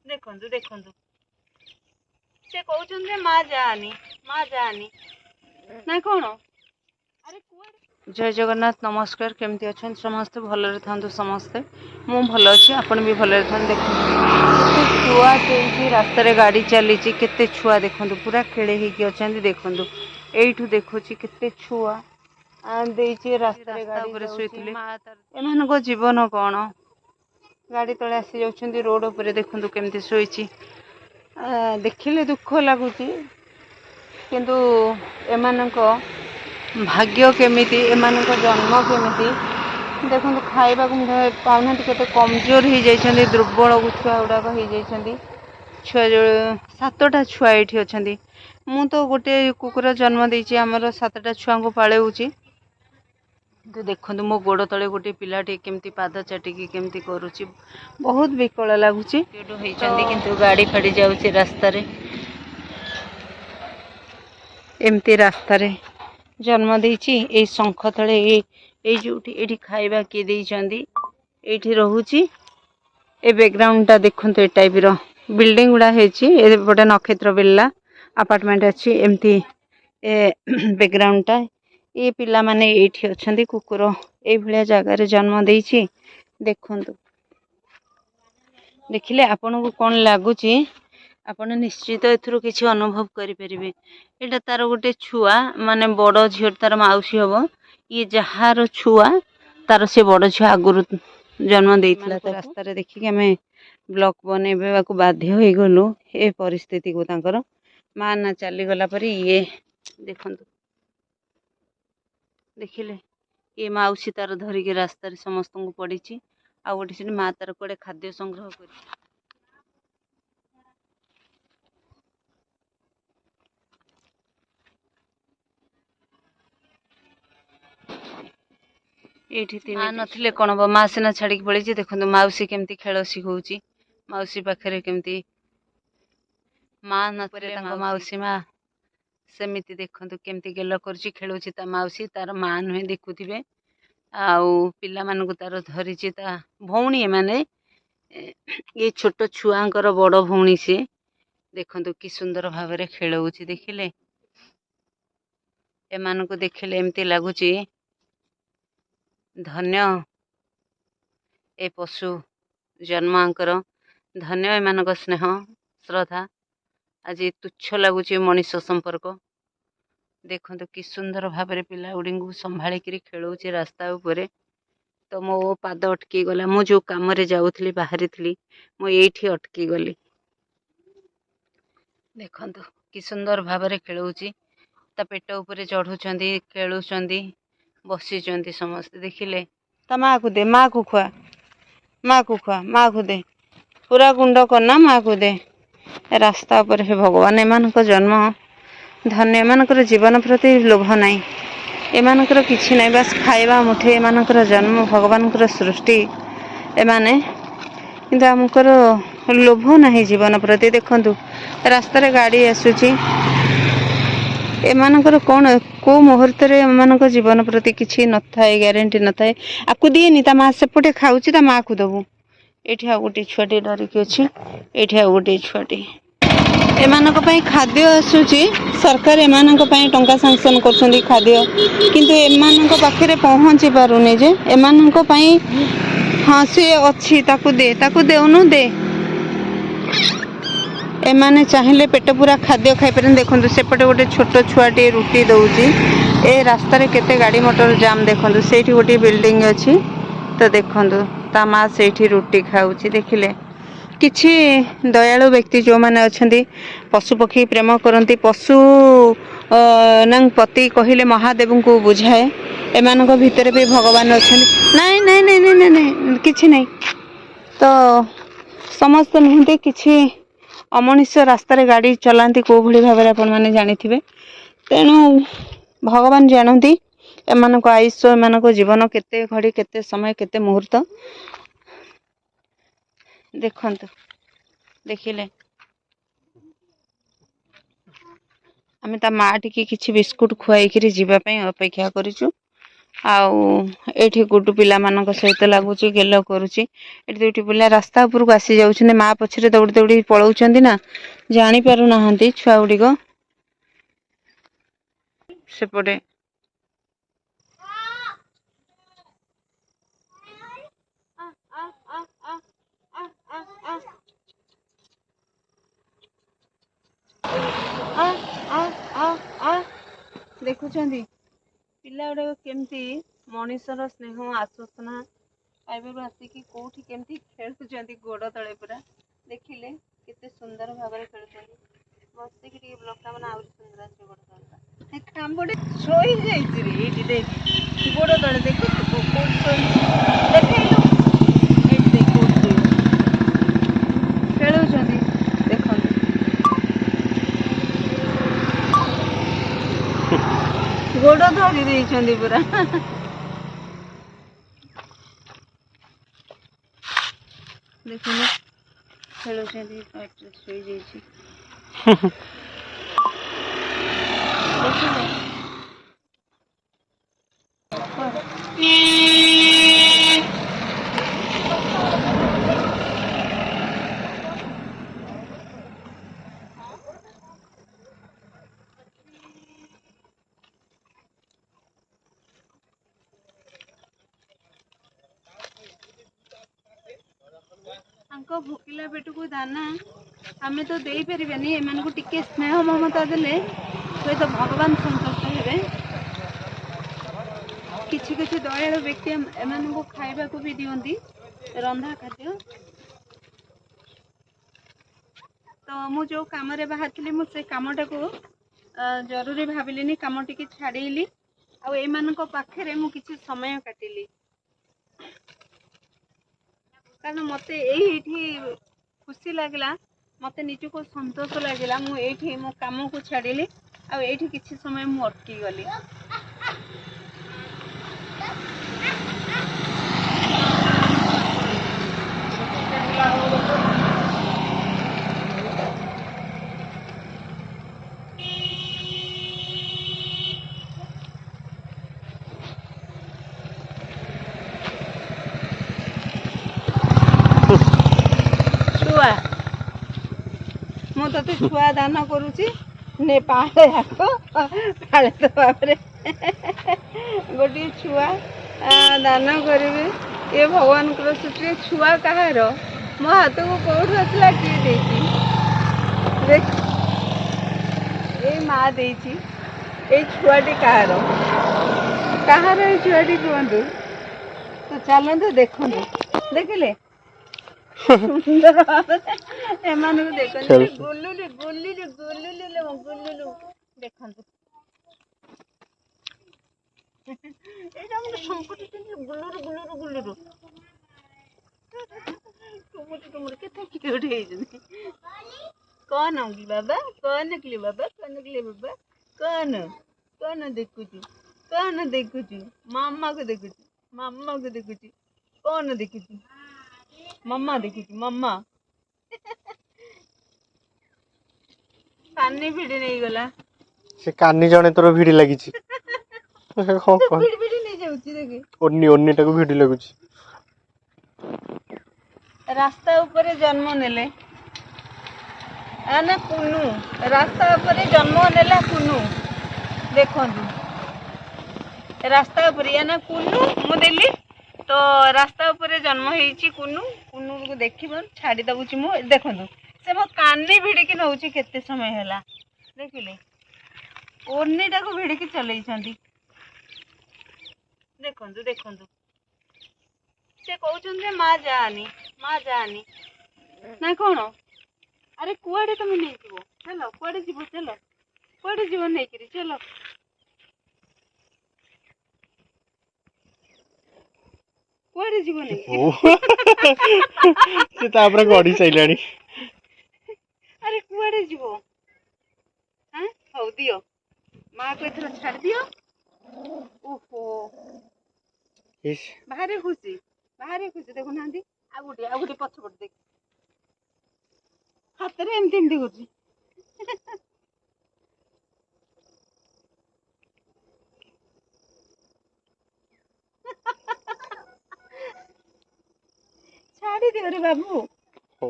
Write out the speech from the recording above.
देखंतु देखंतु से कहउछन जे माँ जानी ना कौन अरे जय जगन्नाथ नमस्कार केमती अच्छा समस्ते भलरे थांतु समस्ते मु भल अच्छी आपण भी भलरे था देखो छुआ देती रास्त गाड़ी चली केते छुआ देखो पूरा खेड़े होगी अच्छा देखो यू देखुची केते छुआ रास्ता एमान जीवन कौन गाड़ी तले आसी जाउछंती रोड उपर देखो केमती शोची देखिले दुख लगुच किंतु एमानक भाग्य केमिति एमानक जन्म केमिति देखो खाइबा पाऊना केते कमजोर हो जाइछंती दुर्बल छुआ गुड़ाक हो जाइछंती छुआ जो 7टा छुआ ये अच्छा मु तो गोटे कुकुर जन्म देछि आमर 7टा छुआ को पाळेउछि तो देखो मो गोड़ तले गोटे पिलाटी केमती पाद चाटिकी केमती करुछि बहुत विकल लगुछि किंतु गाड़ी फाड़ी जाउछि रास्ता रे एमती रास्ता रे जन्म देछि ए शंख तले ए जोटी एठी खाइबा के देइछंती एठी रहूछि ए बैकग्राउंड टा देखंतो ए टाइप रो बिल्डिंग गुडा हेछि ए बडा नक्षत्र बिल्ला अपार्टमेंट अछि एमती ए बैकग्राउंड टा ये पिला माने एठी अछंती कुकुर ए भलिया जगह रे जन्म देछि देखंतु देखिले आपन को कोन लागुछि आपण निश्चित एथुरु किछि अनुभव करि परिबे एटा तार गोटे छुआ माने बड़ झियो तार माउसी हबो ये जहार छुआ तार से बड़ छुआ आगुरु जन्म देइतला तो रास्ता रे देखि के हमें ब्लॉक बनेबा को बाध्य होई गलु ए परिस्थिति को तांकर मां ना चली गला परी ये देखंतु देखिले ये माउसी तार धरी के रास्ता रे समस्त को पड़ीची आ गोटे से मां तार कोडे खाद्य संग्रह करी माँ नथिले कौन हम माँ सीना छाड़ी पड़ी देखो माउसी केमती खेल शिखौची माउसी पाखे केमती माँ नथिले माउसी माँ सेमिति देखो केमती गेल कर खेलुची ता माउसी तार माँ नुहे देखुथिबे आउ पिला मानकु तार धरिची ता भौणी माने ये छोट छुआंकर बड़ भौणी से देखो कि सुंदर भाव में खेलुची देखिले एमानकु देखिले एमती लगुची धन्य ए पशु जन्मांकर धन्य एमानक स्नेह श्रद्धा आज तुच्छ लगुच मनीष संपर्क देखो कि सुंदर भाव में पिला गुड़ी को संभालिक खेलुचे रास्ता उपरे तो मो पाद अटकी गला मु जो कम जाऊली बाहरी थी मुझे अटकी गली देखो कि सुंदर भाव में खेलुची ता पेट उपरे चढ़ुंट खेलुंट बसी समस्ते देखिले ता माँ को दे माँ को खुआ माँ को दे पूरा गुंड करना माँ को दे रास्ता पर हे भगवान एमानक जन्म धन्य एमानकर जीवन प्रति लोभ नाई एमानकर किछि नाई बस खाइबा मुठे एमानकर जन्म भगवानकर सृष्टि एमाने किंतु आमकर लोभ नाही जीवन प्रति देखंतु रास्ता रे गाड़ी आसुची एमानकर कौन को मुहूर्त रे एमानक जीवन प्रति किछि न थाए ग्यारंटी न थाए आकु दिएनी ता माँ सेपटे खाउची ता माँ को दबु एठी आ गोटे छुआटी डरिकी अछि एठी आ गोटे छुआटी एमानक पई खाद्य आसुची सरकार एमानक पई टंका सैंक्शन करछंदी खाद्य किंतु एमानक पाखरे पहुंची पारुनी जे एमानक पई हां से अछि ताकु देउनु दे एमाने चाहिए पेट पूरा खाद्य खाई पारे देखो सेपटे गोटे छोट छुआटे रुटी दौची ए रास्ता रे केते गाड़ी मोटर जाम देखो से गोटे बिल्डिंग अच्छी तो देखो ता माँ से रुटी खाऊची देखिले किछि दयालु व्यक्ति जो माने अछंती पशु पक्षी प्रेम करती पशु पति कहले महादेव को बुझाए एमानक भितर भी भगवान अछंती नहीं नहीं नहीं नहीं नहीं किछि नहीं तो समस्त नुहंती किछि अमनुष्य रास्ता रे गाड़ी चलाती को भली भाव आपण माने जानिथिबे तेणु भगवान जानती एमानक आयुष्य एमानक जीवन केते घड़ी केते समय केते मुहूर्त देखंतु देखिले आमे ता माँ टिके किछि बिस्कुट खुआई करी जीवा पई अपेक्षा करिछु आउ एठी गुड्डू पिला मानक सहित लगुच गेल करुची एठी दुईटी पिला रास्ता उपरକୁ आसी जाउछन्ते मा पछरे दौड़ी दौड़ी पळौछन्ती ना जानी पारु नाहंती छुआ गुडी को सेपटे देखुछन्ती पिला गुडा केमती मनीषर स्नेह आश्वासना पाइबारु आसिकी कोठी केमती खेलुछन्ती गोड़ तळे पुरा देखिले केते सुंदर भाବରେ खेलुछन्ती बसिकी टिके ब्लॉग ता माने आउरी सुंदर आछे गोड़ तळे कामबडे सोई जाईची रे एठी देख गोड़ तळे देख कोठ सोई देखैलो एठी देख कोठ सोई खेलुछन्ती देखंतु गोड़ धरी देइछन्ती पुरा देखिले खेलुछन्ती पाटे सोई जाईची देखिले भोकिला पेट को दाना आमे तो दे परिबेनी एमान को टिके स्नेह ममता देले तो भगवान संतुष्ट हेबे किछि किछि दयालु व्यक्ति एमान को खाइबा को भी दियंती रंधा खाद्य तो मु जो काम रे बाहर थली मु से कामटा को जरूरी भाबिलिनी काम टिके छाडीली आ एमान को पाखरे मु किछि समय काटिली कारण मते एठी खुशी लागला मते निजु को संतोष लागला मु एठी मो काम को छाडीली आ एठी किछि समय मु अटकी गली छुआ मु तते छुआ दान करूची ने पाले आको पाले तो बापरे गोटी छुआ दान करिवे ये भगवान को सृष्टि छुआ कहार मो हाथ को कोठ आसला किए देची देख ए माँ देची ए छुआटी कहार ए छुआटी कहतु तो चलते देखु देखिले सुंदर एमान को देखो गुल्लुलु गुल्लुलु गुल्लुलु गुल्लुलु देखंतु एटा हम संकट गुल्लुरु गुल्लुरु गुल्लुरु तुम केते क्यूट हे जनी कौन होगी बाबा कौन निकली बाबा कौन निकली बाबा कौन देखुची मामा को देखुची कौन देखुची मम्मा देखुची मम्मा कानी भिड़ी नहीं गला से कानी जने तोर भिड़ी लागिची भिड़ी नहीं जाउची देखे ओन्नी टाको भिड़ी लागुची रास्ता ऊपर जन्म नेले आना कुनु रास्ता ऊपर जन्म नेला कुनु देखंतु रास्ता ऊपर आना कुनु मु देली तो रास्ता ऊपर जन्म हेची कुनु को देखिबो छाड़ी दबुची मु देखंतु से मो कानी भिड़ी नौची केते समय हैला देखिले ओन्नी टाको भिड़ी की चलै छंती देखंतु से कहउछन माँ जानी ना कौन अरे कुआडे तुम नहीं जीवो चलो कुआडे जीवो चलो कुआडे जीवो नहीं करी चलो कुआडे जीवो नहीं से तापरे गडी चैलाणी अरे कुआडे जीवो हां हौ दियो माँ को इधर छाड़ दियो ओहो इस बाहरे खुशी देखो नांदी आ गुटी पछपट देख हाथ रे एमती होची ବାବୁ